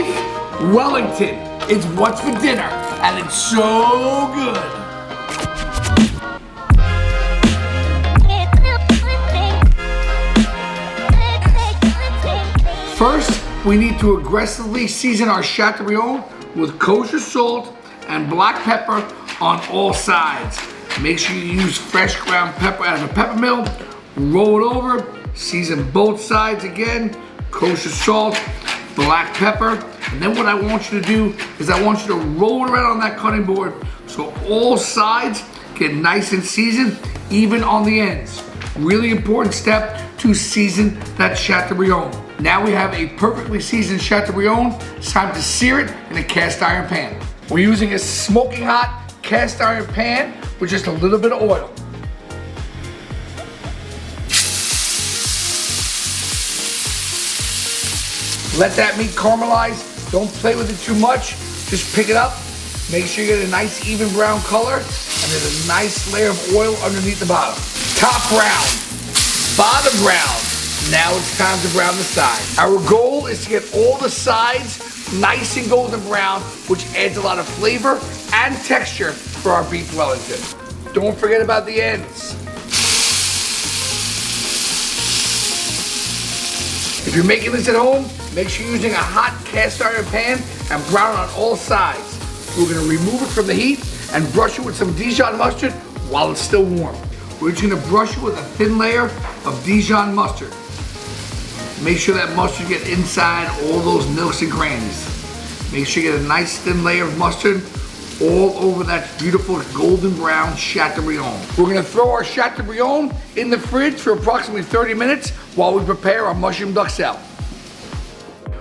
Beef Wellington. It's what's for dinner, and it's so good. First, we need to aggressively season our Chateaubriand with kosher salt and black pepper on all sides. Make sure you use fresh ground pepper out of a pepper mill. Roll it over, season both sides again, kosher salt, black pepper. And then what I want you to do is I want you to roll it around on that cutting board so all sides get nice and seasoned, even on the ends. Really important step to season that Chateaubriand. Now we have a perfectly seasoned Chateaubriand. It's time to sear it in a cast iron pan. We're using a smoking hot cast iron pan with just a little bit of oil. Let that meat caramelize. Don't play with it too much. Just pick it up. Make sure you get a nice even brown color, and there's a nice layer of oil underneath the bottom. Top brown, bottom brown. Now it's time to brown the sides. Our goal is to get all the sides nice and golden brown, which adds a lot of flavor and texture for our Beef Wellington. Don't forget about the ends. If you're making this at home, make sure you're using a hot cast iron pan and brown it on all sides. We're gonna remove it from the heat and brush it with some Dijon mustard while it's still warm. We're just gonna brush it with a thin layer of Dijon mustard. Make sure that mustard gets inside all those nooks and crannies. Make sure you get a nice thin layer of mustard all over that beautiful golden brown Chateaubriand. We're gonna throw our Chateaubriand in the fridge for approximately 30 minutes while we prepare our mushroom duxelle.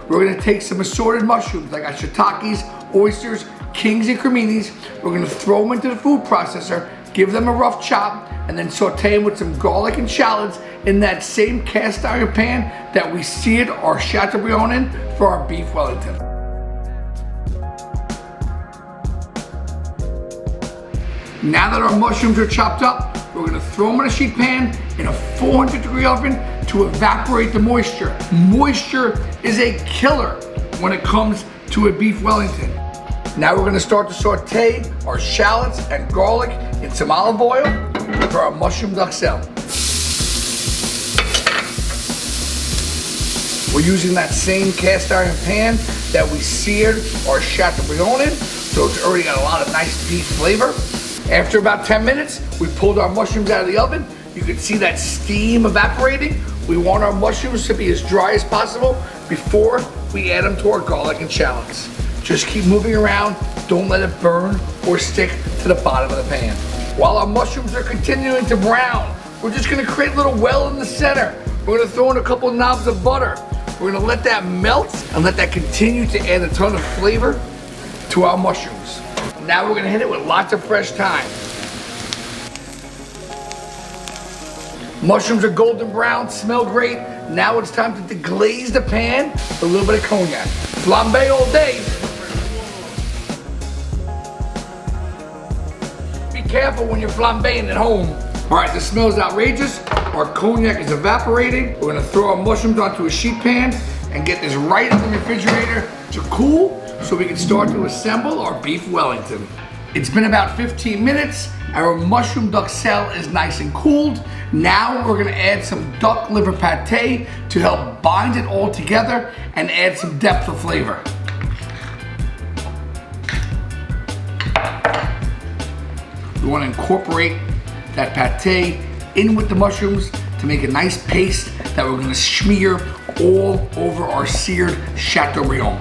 We're gonna take some assorted mushrooms like our shiitakes, oysters, kings, and creminis. We're gonna throw them into the food processor, give them a rough chop, and then saute them with some garlic and shallots in that same cast iron pan that we seared our Chateaubriand in for our Beef Wellington. Now that our mushrooms are chopped up, we're gonna throw them in a sheet pan in a 400-degree oven to evaporate the moisture. Moisture is a killer when it comes to a Beef Wellington. Now we're gonna start to saute our shallots and garlic in some olive oil for our mushroom duxelle. We're using that same cast iron pan that we seared our Chateaubriand in, so it's already got a lot of nice beef flavor. After about 10 minutes, we pulled our mushrooms out of the oven. You can see that steam evaporating. We want our mushrooms to be as dry as possible before we add them to our garlic and shallots. Just keep moving around. Don't let it burn or stick to the bottom of the pan. While our mushrooms are continuing to brown, we're just gonna create a little well in the center. We're gonna throw in a couple knobs of butter. We're gonna let that melt and let that continue to add a ton of flavor to our mushrooms. Now we're gonna hit it with lots of fresh thyme. Mushrooms are golden brown, smell great. Now it's time to deglaze the pan with a little bit of cognac. Flambe all day. Be careful when you're flambeing at home. All right, the smell is outrageous. Our cognac is evaporating. We're gonna throw our mushrooms onto a sheet pan and get this right in the refrigerator to cool so we can start to assemble our Beef Wellington. It's been about 15 minutes. Our mushroom duxelle is nice and cooled. Now we're gonna add some duck liver pate to help bind it all together and add some depth of flavor. We wanna incorporate that pate in with the mushrooms to make a nice paste that we're gonna smear all over our seared Chateaubriand.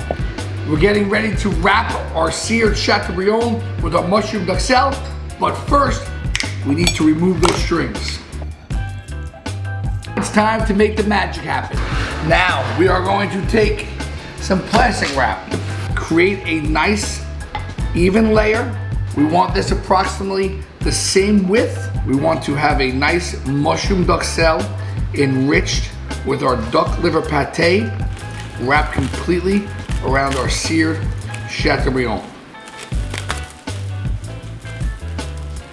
We're getting ready to wrap our seared Chateaubriand with our mushroom duxelle, but first, we need to remove those strings. It's time to make the magic happen. Now, we are going to take some plastic wrap, create a nice, even layer. We want this approximately the same width. We want to have a nice mushroom duxelle enriched with our duck liver pate, wrapped completely around our seared Chateaubriand.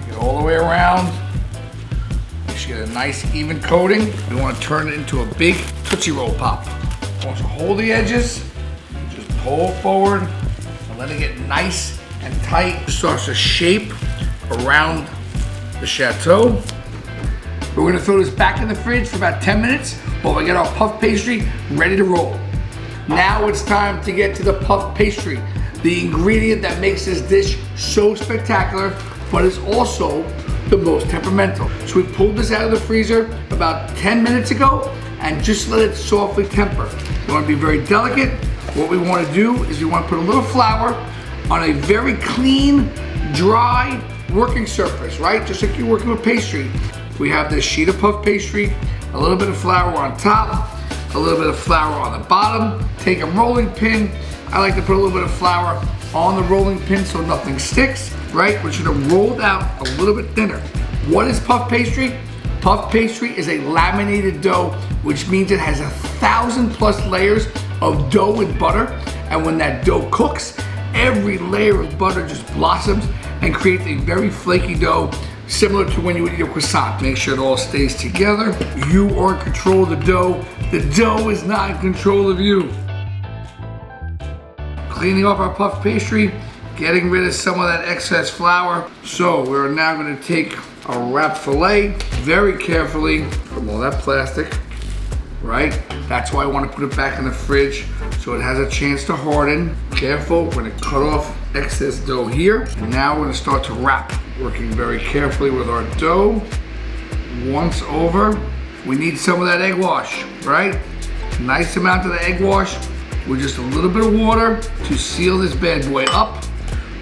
Get all the way around. You should get a nice even coating. We want to turn it into a big Tootsie Roll pop. Once you hold the edges, just pull forward and let it get nice and tight. It starts to shape around the chateau. We're gonna throw this back in the fridge for about 10 minutes while we get our puff pastry ready to roll. Now it's time to get to the puff pastry, the ingredient that makes this dish so spectacular, but is also the most temperamental. So we pulled this out of the freezer about 10 minutes ago and just let it softly temper. You wanna be very delicate. What we wanna do is we wanna put a little flour on a very clean, dry working surface, right? Just like you're working with pastry. We have this sheet of puff pastry, a little bit of flour on top, a little bit of flour on the bottom. Take a rolling pin. I like to put a little bit of flour on the rolling pin so nothing sticks, right? We're gonna roll it out a little bit thinner. What is puff pastry? Puff pastry is a laminated dough, which means it has 1,000+ layers of dough and butter. And when that dough cooks, every layer of butter just blossoms and creates a very flaky dough, similar to when you would eat a croissant. Make sure it all stays together. You are in control of the dough. The dough is not in control of you. Cleaning up our puff pastry, getting rid of some of that excess flour. So we're now gonna take our wrapped filet very carefully from all that plastic, right? That's why I wanna put it back in the fridge so it has a chance to harden. Careful, we're gonna cut off excess dough here. And now we're gonna start to wrap, working very carefully with our dough. Once over, we need some of that egg wash, right? Nice amount of the egg wash with just a little bit of water to seal this bad boy up.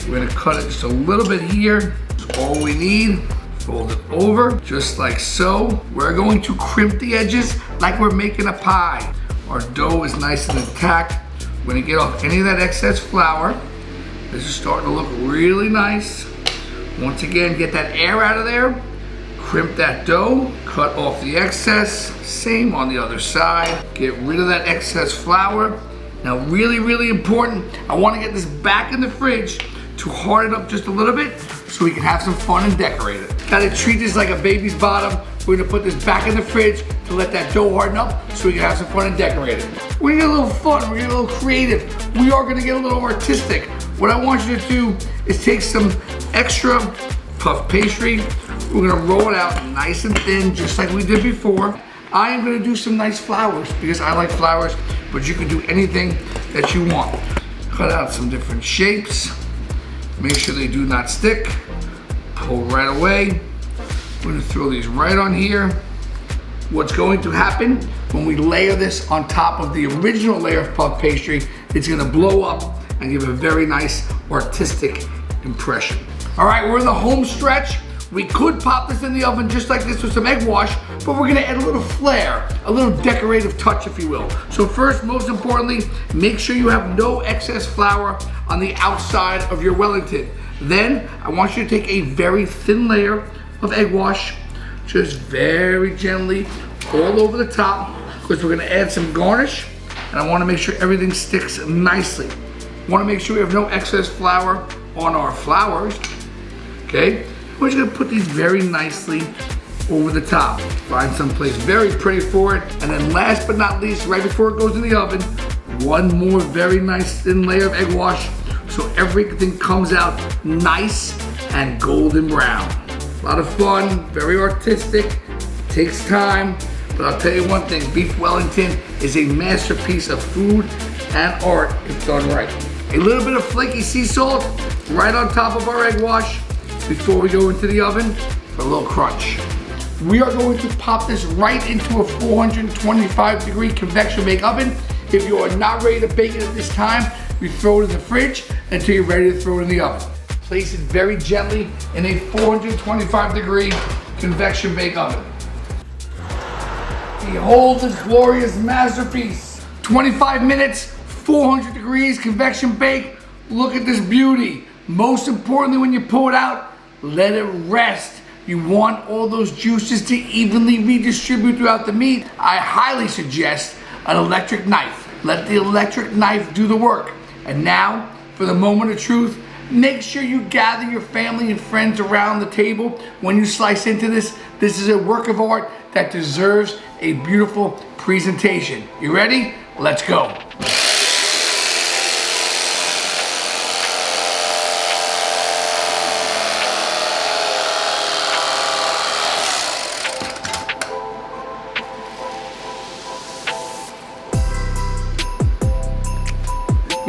We're gonna cut it just a little bit here. That's all we need. Fold it over, just like so. We're going to crimp the edges like we're making a pie. Our dough is nice and intact. We're gonna get off any of that excess flour. This is starting to look really nice. Once again, get that air out of there. Crimp that dough, cut off the excess. Same on the other side. Get rid of that excess flour. Now, really, really important, I wanna get this back in the fridge to harden up just a little bit so we can have some fun and decorate it. Gotta treat this like a baby's bottom. We're gonna put this back in the fridge to let that dough harden up so we can have some fun and decorate it. We're gonna get a little fun, we're gonna get a little creative. We are gonna get a little artistic. What I want you to do is take some extra puff pastry. We're gonna roll it out nice and thin, just like we did before. I am gonna do some nice flowers because I like flowers, but you can do anything that you want. Cut out some different shapes. Make sure they do not stick. Pull right away. We're gonna throw these right on here. What's going to happen when we layer this on top of the original layer of puff pastry, it's gonna blow up and give a very nice artistic impression. All right, we're in the home stretch. We could pop this in the oven just like this with some egg wash, but we're gonna add a little flair, a little decorative touch, if you will. So first, most importantly, make sure you have no excess flour on the outside of your Wellington. Then, I want you to take a very thin layer of egg wash, just very gently all over the top, because we're gonna add some garnish, and I wanna make sure everything sticks nicely. Wanna make sure we have no excess flour on our flowers, okay? We're just gonna put these very nicely over the top. Find someplace very pretty for it. And then last but not least, right before it goes in the oven, one more very nice thin layer of egg wash so everything comes out nice and golden brown. A lot of fun, very artistic, takes time, but I'll tell you one thing, Beef Wellington is a masterpiece of food and art if done right. A little bit of flaky sea salt right on top of our egg wash before we go into the oven for a little crunch. We are going to pop this right into a 425-degree convection bake oven. If you are not ready to bake it at this time, you throw it in the fridge until you're ready to throw it in the oven. Place it very gently in a 425-degree convection bake oven. Behold this glorious masterpiece. 25 minutes, 400 degrees convection bake. Look at this beauty. Most importantly, when you pull it out, let it rest. You want all those juices to evenly redistribute throughout the meat. I highly suggest an electric knife. Let the electric knife do the work. And now, for the moment of truth, make sure you gather your family and friends around the table when you slice into this. This is a work of art that deserves a beautiful presentation. You ready? Let's go.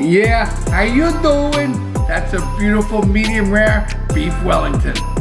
Yeah, how you doing? That's a beautiful medium rare Beef Wellington.